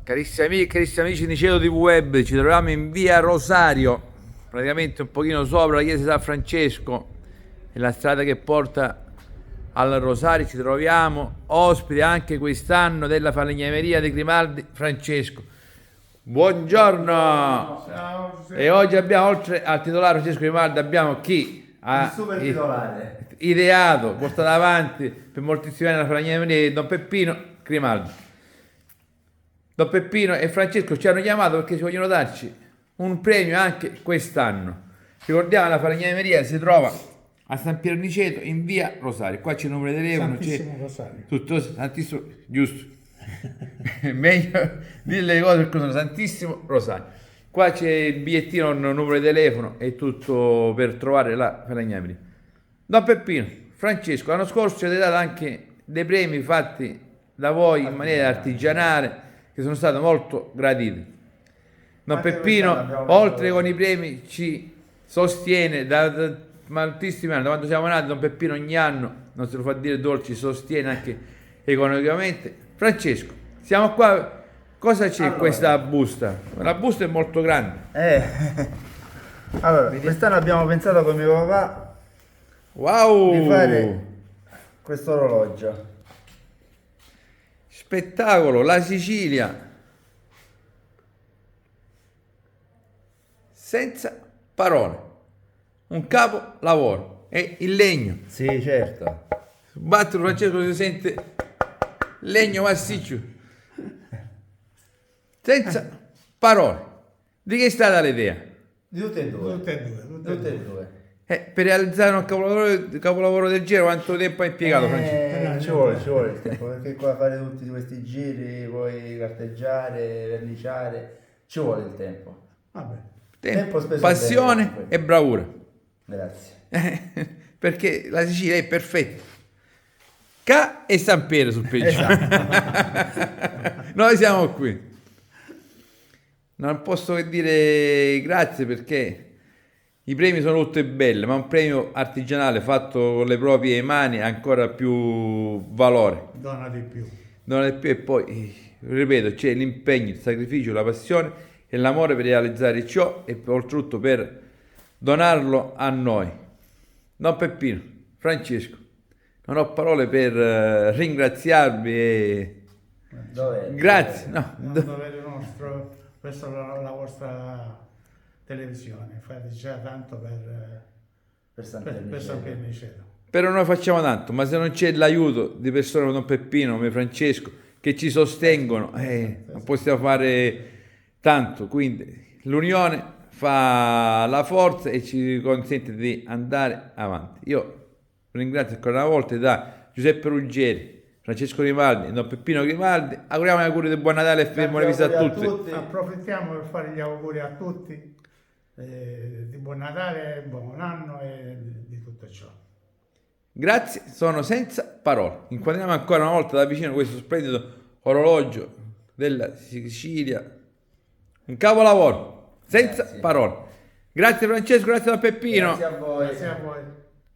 Carissimi amici, carissimi amici di Cielo TV Web, ci troviamo in via Rosario, praticamente un pochino sopra la chiesa di San Francesco, e la strada che porta al Rosario. Ci troviamo ospiti anche quest'anno della falegnameria di Grimaldi Francesco. Buongiorno! Ciao, E oggi abbiamo, oltre al titolare Francesco Grimaldi, abbiamo chi ha il super titolare. ideato, portato avanti per moltissimi anni la falegnameria di Don Peppino Grimaldi. Don Peppino e Francesco ci hanno chiamato perché ci vogliono darci un premio anche quest'anno. Ricordiamo, la falegnameria si trova a San Piero Niceto in via Rosario. Qua c'è il numero di telefono, Santissimo Rosario. tutto Santissimo, giusto. Meglio dire le cose perché sono Santissimo Rosario. Qua c'è il bigliettino, il numero di telefono e tutto per trovare la falegnameria. Don Peppino, Francesco, l'anno scorso ci avete dato anche dei premi fatti da voi in maniera artigianale, che sono stati molto graditi. Don Anche Peppino, quest'anno abbiamo oltre messo- con i premi, ci sostiene da moltissimi anni. Da quando siamo nati, Don Peppino ogni anno, non se lo fa dire dolce, ci sostiene anche economicamente. Francesco, siamo qua. Cosa c'è in Allora. questa busta? La busta è molto grande. Allora, quest'anno abbiamo pensato con mio papà Wow! di fare questo orologio. Spettacolo, la Sicilia. Senza parole. Un capolavoro. È il legno. Sì, certo. Battero Francesco, si sente legno massiccio. Senza parole. Di che è stata l'idea? Di tutte e due. Tutte e due. Tutte e due. Per realizzare un capolavoro del genere, quanto tempo hai impiegato, Francesco? Ci vuole il tempo, perché qua fare tutti questi giri, poi carteggiare, verniciare, ci vuole il tempo. Vabbè. Tempo speso Passione bene. e bravura. Grazie. Perché la Sicilia è perfetta. Ca e San Piero sul peggio. Noi siamo qui. Non posso che dire grazie, perché i premi sono tutte belle, ma un premio artigianale fatto con le proprie mani ha ancora più valore. Donna di più. Non è più, e poi, ripeto, c'è l'impegno, il sacrificio, la passione e l'amore per realizzare ciò e oltretutto per donarlo a noi. Don Peppino, Francesco, non ho parole per ringraziarvi e Dov'è? grazie. No, Non dovere nostro, questa è la vostra televisione. Fate già tanto Per San per San Piero Niceto. però noi facciamo tanto, ma se non c'è l'aiuto di persone come Don Peppino, come Francesco, che ci sostengono, non possiamo fare tanto. Quindi l'unione fa la forza e ci consente di andare avanti. Io ringrazio ancora una volta da Giuseppe Ruggeri, Francesco Grimaldi e Don Peppino Grimaldi. Auguriamo gli auguri di buon Natale e fermo le visite a tutti. Approfittiamo per fare gli auguri a tutti di buon Natale, buon anno e di tutto ciò. Grazie, sono senza parole. Inquadriamo ancora una volta da vicino questo splendido orologio della Sicilia. Un capolavoro, senza Grazie. parole. Grazie Francesco, grazie da Peppino. Grazie a voi. Grazie a voi.